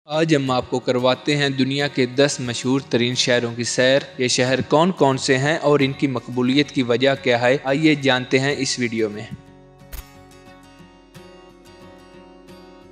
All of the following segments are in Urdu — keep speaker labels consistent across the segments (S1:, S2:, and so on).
S1: آج ہم آپ کو کرواتے ہیں دنیا کے 10 مشہور ترین شہروں کی سیر۔ یہ شہر کون کون سے ہیں اور ان کی مقبولیت کی وجہ کیا ہے، آئیے جانتے ہیں اس ویڈیو میں۔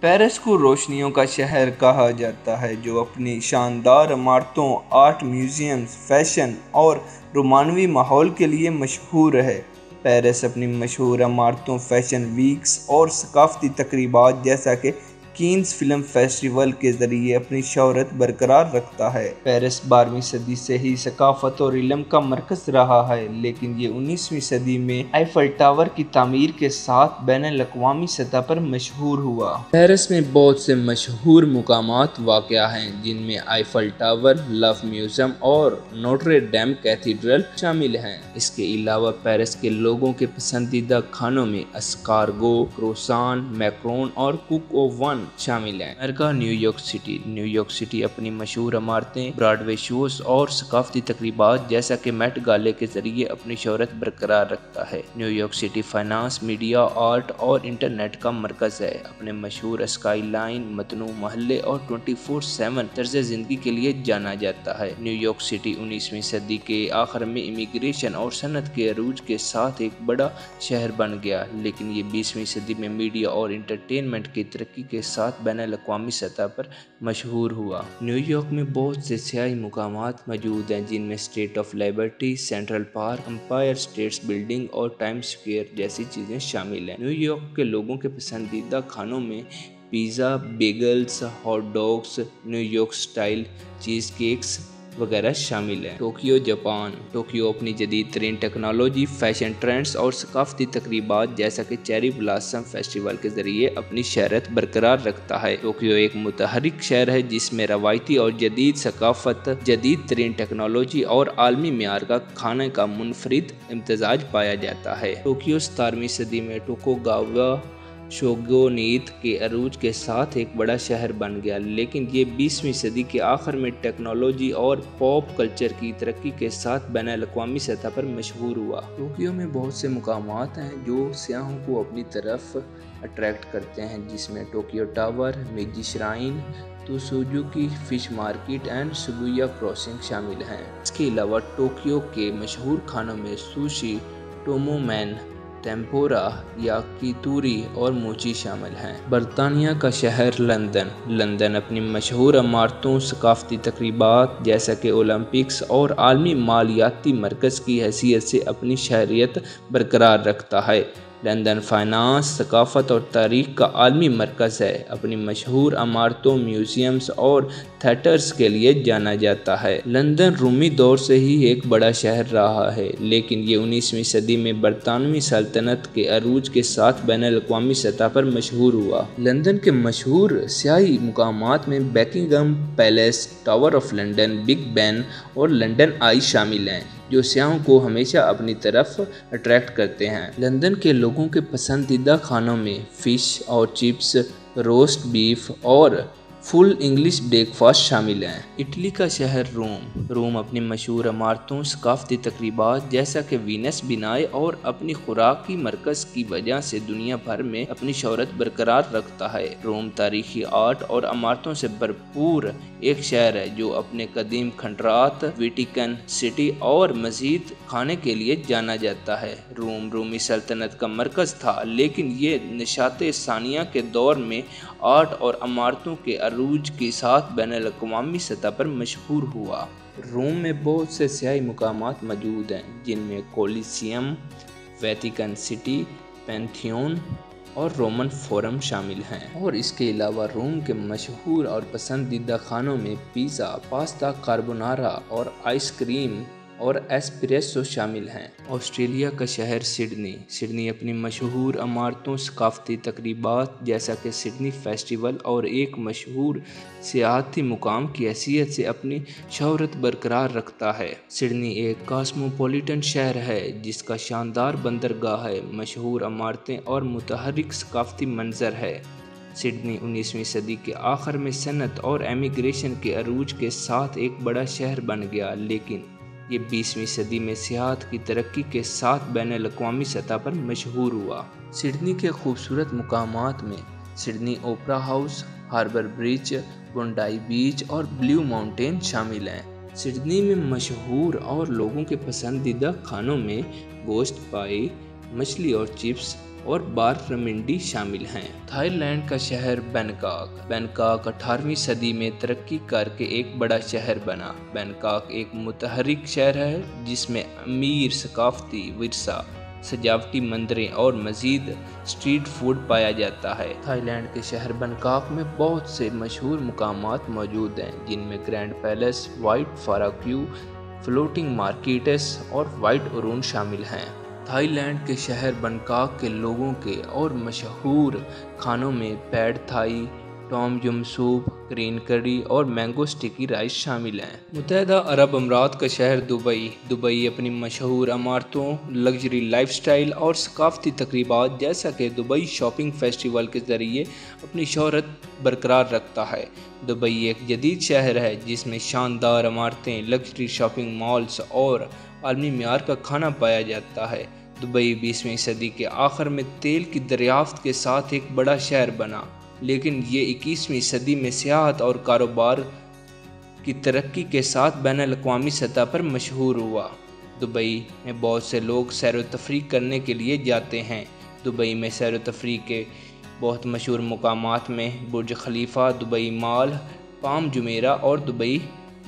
S1: پیرس کو روشنیوں کا شہر کہا جاتا ہے، جو اپنی شاندار عمارتوں، آرٹ میوزیمز، فیشن اور رومانوی ماحول کے لیے مشہور ہے۔ پیرس اپنی مشہور عمارتوں، فیشن ویکس اور ثقافتی تقریبات جیسا کہ کینز فلم فیسٹیول کے ذریعے اپنی شہرت برقرار رکھتا ہے۔ پیرس 12ویں صدی سے ہی ثقافت اور علم کا مرکز رہا ہے، لیکن یہ 19ویں صدی میں آئیفل ٹاور کی تعمیر کے ساتھ بین الاقوامی سطح پر مشہور ہوا۔ پیرس میں بہت سے مشہور مقامات واقع ہیں، جن میں آئیفل ٹاور، لوور میوزیم اور نوٹر ڈیم کیتھیڈرل شامل ہیں۔ اس کے علاوہ پیرس کے لوگوں کے پسندیدہ کھانوں میں اسکارگو، کروسان، میکرون اور کوک او ون شامل ہیں۔ امریکہ نیویارک سٹی۔ نیویارک سٹی اپنی مشہور عمارتیں، براڈ وے شوز اور ثقافتی تقریبات جیسا کہ میٹ گالے کے ذریعے اپنی شہرت برقرار رکھتا ہے۔ New York city finance, media, art اور انٹرنیٹ کا مرکز ہے۔ اپنے مشہور اسکائی لائن، متنوع محلے اور 24/7 طرز زندگی کے لیے جانا جاتا ہے۔ نیویارک سٹی 19ویں صدی کے آخر میں امیگریشن اور صنعت کے عروج کے ساتھ ایک بڑا شہر بن گیا، لیکن یہ 20ویں صدی میں میڈیا اور انٹرٹینمنٹ کی ترقی کے ساتھ بین الاقوامی سطح پر مشہور ہوا۔ نیویارک میں بہت سے سیاحتی مقامات موجود ہیں، جن میں Statue of Liberty, Central Park, Empire State Building اور ٹائمز اسکوائر جیسی چیزیں شامل ہیں۔ نیویارک کے لوگوں کے پسندیدہ کھانوں میں pizza, bagels, hot dogs, New York style cheesecakes وغیرہ شامل ہیں۔ Tokyo, Japan. ٹوکیو اپنی جدید ترین ٹیکنالوجی، فیشن ٹرینڈز اور ثقافتی تقریبات جیسا کہ چیری بلاسم فیسٹیول کے ذریعے اپنی شہرت برقرار رکھتا ہے۔ ٹوکیو ایک متحرک شہر ہے جس میں روایتی اور جدید ثقافت، جدید ترین ٹیکنالوجی اور عالمی معیار کا کھانے کا منفرد امتزاج پایا جاتا ہے۔ ٹوکیو 17ویں صدی میں توکوگاوا شوگونیت کے عروج کے ساتھ ایک بڑا شہر بن گیا، لیکن یہ 20ویں صدی کے آخر میں ٹیکنالوجی اور پاپ کلچر کی ترقی کے ساتھ بین الاقوامی سطح پر مشہور ہوا۔ ٹوکیو میں بہت سے مقامات ہیں جو سیاحوں کو اپنی طرف اٹریکٹ کرتے ہیں، جس میں Tokyo Tower, Meiji Shrine, Tsukiji fish market and Shibuya crossing شامل ہیں۔ اس کے علاوہ ٹوکیو کے مشہور کھانوں میں سوشی، ٹومو مین، ٹیمپورا، یاکیتوری اور موچی شامل ہیں۔ برطانیہ کا شہر لندن۔ لندن اپنی مشہور عمارتوں، ثقافتی تقریبات جیسا کہ اولمپکس اور عالمی مالیاتی مرکز کی حیثیت سے اپنی شہرت برقرار رکھتا ہے۔ لندن فائنانس، ثقافت اور تاریخ کا عالمی مرکز ہے۔ اپنی مشہور عمارتوں، میوزیمز اور تھیٹرز کے لیے جانا جاتا ہے۔ لندن رومی دور سے ہی ایک بڑا شہر رہا ہے، لیکن یہ 19ویں صدی میں برطانوی سلطنت کے عروج کے ساتھ بین الاقوامی سطح پر مشہور ہوا۔ لندن کے مشہور سیاحتی مقامات میں Buckingham Palace, Tower of London, Big Ben اور لندن آئی شامل ہیں، جو سیاحوں کو ہمیشہ اپنی طرف اٹریکٹ کرتے ہیں۔ لندن کے لوگوں کے پسندیدہ کھانوں میں فش اور چپس، روسٹ بیف اور فل انگلش بریک فاسٹ شامل ہیں۔ اٹلی کا شہر روم۔ روم اپنی مشہور عمارتوں، ثقافتی تقریبات جیسا کہ وینس بینائے اور اپنی خوراکی مرکز کی وجہ سے دنیا بھر میں اپنی شہرت برقرار رکھتا ہے۔ روم تاریخی، آرٹ اور عمارتوں سے بھرپور ایک شہر ہے جو اپنے قدیم کھنڈرات، ویٹیکن سٹی اور مزید کھانے کے لیے جانا جاتا ہے۔ روم رومی سلطنت کا مرکز تھا، لیکن یہ نشاط ثانیہ کے دور میں آرٹ اور عمارتوں کے عروج کے ساتھ بین الاقوامی سطح پر مشہور ہوا۔ روم میں بہت سے سیاحتی مقامات موجود ہیں، جن میں کولیسیم، ویٹیکن سٹی، پینتھیون اور رومن فورم شامل ہیں۔ اور اس کے علاوہ روم کے مشہور اور پسندیدہ کھانوں میں پیزا، پاستا کاربونارا اور آئس کریم اور ایسپریسو شامل ہیں۔ آسٹریلیا کا شہر سڈنی۔ سڈنی اپنی مشہور عمارتوں، ثقافتی تقریبات جیسا کہ سڈنی فیسٹیول اور ایک مشہور سیاحتی مقام کی حیثیت سے اپنی شہرت برقرار رکھتا ہے۔ سڈنی ایک کاسموپولیٹن شہر ہے جس کا شاندار بندرگاہ ہے، مشہور عمارتیں اور متحرک ثقافتی منظر ہے۔ سڈنی 19ویں صدی کے آخر میں صنعت اور امیگریشن کے عروج کے ساتھ ایک بڑا شہر بن گیا، لیکن یہ 20ویں صدی میں سیاحت کی ترقی کے ساتھ بین الاقوامی سطح پر مشہور ہوا۔ سڈنی کے خوبصورت مقامات میں سڈنی اوپرا ہاؤس، ہاربر برج بونڈائی بیچ اور بلیو ماؤنٹین شامل ہیں۔ سڈنی میں مشہور اور لوگوں کے پسندیدہ کھانوں میں گوشت پائی، مچھلی اور چپس اور باررمنڈی شامل ہیں۔ تھائی لینڈ کا شہر بینکاک 18ویں صدی میں ترقی کر کے ایک بڑا شہر بنا۔ بینکاک ایک متحرک شہر ہے جس میں امیر ثقافتی ورثہ، سجاوٹی مندریں اور مزید اسٹریٹ فوڈ پایا جاتا ہے۔ تھائی لینڈ کے شہر بینکاک میں بہت سے مشہور مقامات موجود ہیں جن میں گرینڈ پیلس، وائٹ فارا کیو، فلوٹنگ مارکیٹس اور وائٹ ارون شامل ہیں۔ تھائی لینڈ کے شہر بینکاک کے لوگوں کے اور مشہور کھانوں میں pad thai, tom yum soup, green curry اور مینگو سٹکی رائس شامل ہیں۔ متحدہ عرب امارات کا شہر دبئی اپنی مشہور عمارتوں، لگژری لائف سٹائل اور ثقافتی تقریبات جیسا کہ دبئی شاپنگ فیسٹیول کے ذریعے اپنی شہرت برقرار رکھتا ہے۔ دبئی ایک جدید شہر ہے جس میں شاندار عمارتیں، لگژری شاپنگ مالز اور عالمی معیار کا کھانا پایا جاتا ہے۔ دبئی 20ویں صدی کے آخر میں تیل کی دریافت کے ساتھ ایک بڑا شہر بنا، لیکن یہ 21ویں صدی میں سیاحت اور کاروبار کی ترقی کے ساتھ بین الاقوامی سطح پر مشہور ہوا۔ دبئی میں بہت سے لوگ سیر و تفریح کرنے کے لیے جاتے ہیں۔ دبئی میں سیر و تفریح کے بہت مشہور مقامات میں برج خلیفہ، دبئی مال، پام جمیرہ اور دبئی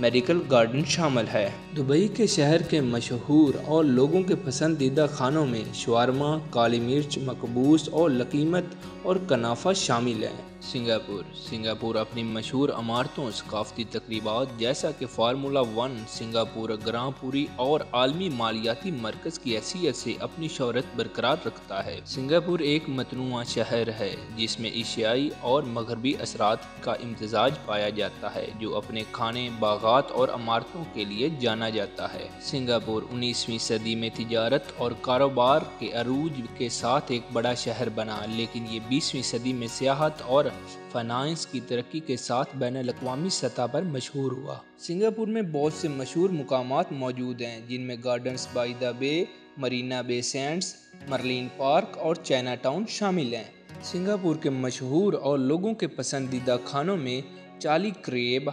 S1: میریکل گارڈن شامل ہے۔ دبئی کے شہر کے مشہور اور لوگوں کے پسندیدہ کھانوں میں شاورما، کالی مرچ، مقبوس اور لقیمت اور کنافہ شامل ہیں۔ سنگاپور اپنی مشہور عمارتوں، ثقافتی تقریبات جیسا کہ فارمولا 1 سنگاپور گراں پوری اور عالمی مالیاتی مرکز کی حیثیت سے اپنی شہرت برقرار رکھتا ہے۔ سنگاپور ایک متنوع شہر ہے جس میں ایشیائی اور مغربی اثرات کا امتزاج پایا جاتا ہے، جو اپنے کھانے، باغات اور عمارتوں کے لیے جانا جاتا ہے۔ سنگاپور 19ویں صدی میں تجارت اور کاروبار کے عروج کے ساتھ ایک بڑا شہر بنا، لیکن یہ 20ویں صدی میں سیاحت اور فائنانس کی ترقی کے ساتھ بین الاقوامی سطح پر مشہور ہوا۔ سنگاپور میں بہت سے مشہور مقامات موجود ہیں جن میں گارڈنز بائی دی بے، مرینا بے سینڈز، مرلین پارک اور چائنا ٹاؤن شامل ہیں۔ سنگاپور کے مشہور اور لوگوں کے پسندیدہ کھانوں میں چالی کریب،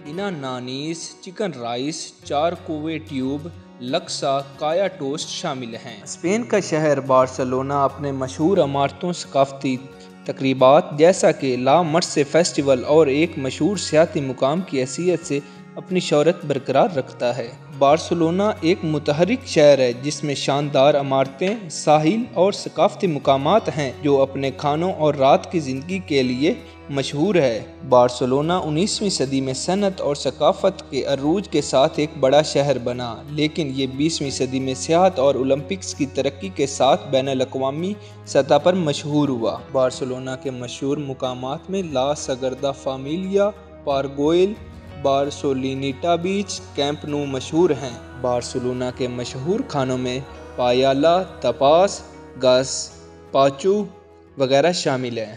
S1: اینا نانیس، چکن رائس، چار کوے ٹیوب، لکسا، کایا ٹوسٹ شامل ہیں۔ اسپین کا شہر بارسلونا اپنے مشہور عمارتوں، ثقافتی تقریبات جیسا کہ لا مرسے فیسٹیول اور ایک مشہور سیاحتی مقام کی حیثیت سے اپنی شہرت برقرار رکھتا ہے۔ بارسلونا ایک متحرک شہر ہے جس میں شاندار عمارتیں، ساحل اور ثقافتی مقامات ہیں جو اپنے کھانوں اور رات کی زندگی کے لیے مشہور ہے۔ بارسلونا 19ویں صدی میں صنعت اور ثقافت کے عروج کے ساتھ ایک بڑا شہر بنا، لیکن یہ 20ویں صدی میں سیاحت اور اولمپکس کی ترقی کے ساتھ بین الاقوامی سطح پر مشہور ہوا۔ بارسلونا کے مشہور مقامات میں لا سگردا فامیلیا، پارگوئل، بارسولینیٹا بیچ، کیمپ نو مشہور ہیں۔ بارسلونا کے مشہور کھانوں میں پایالا، تاپاس، گازپاچو وغیرہ شامل ہیں۔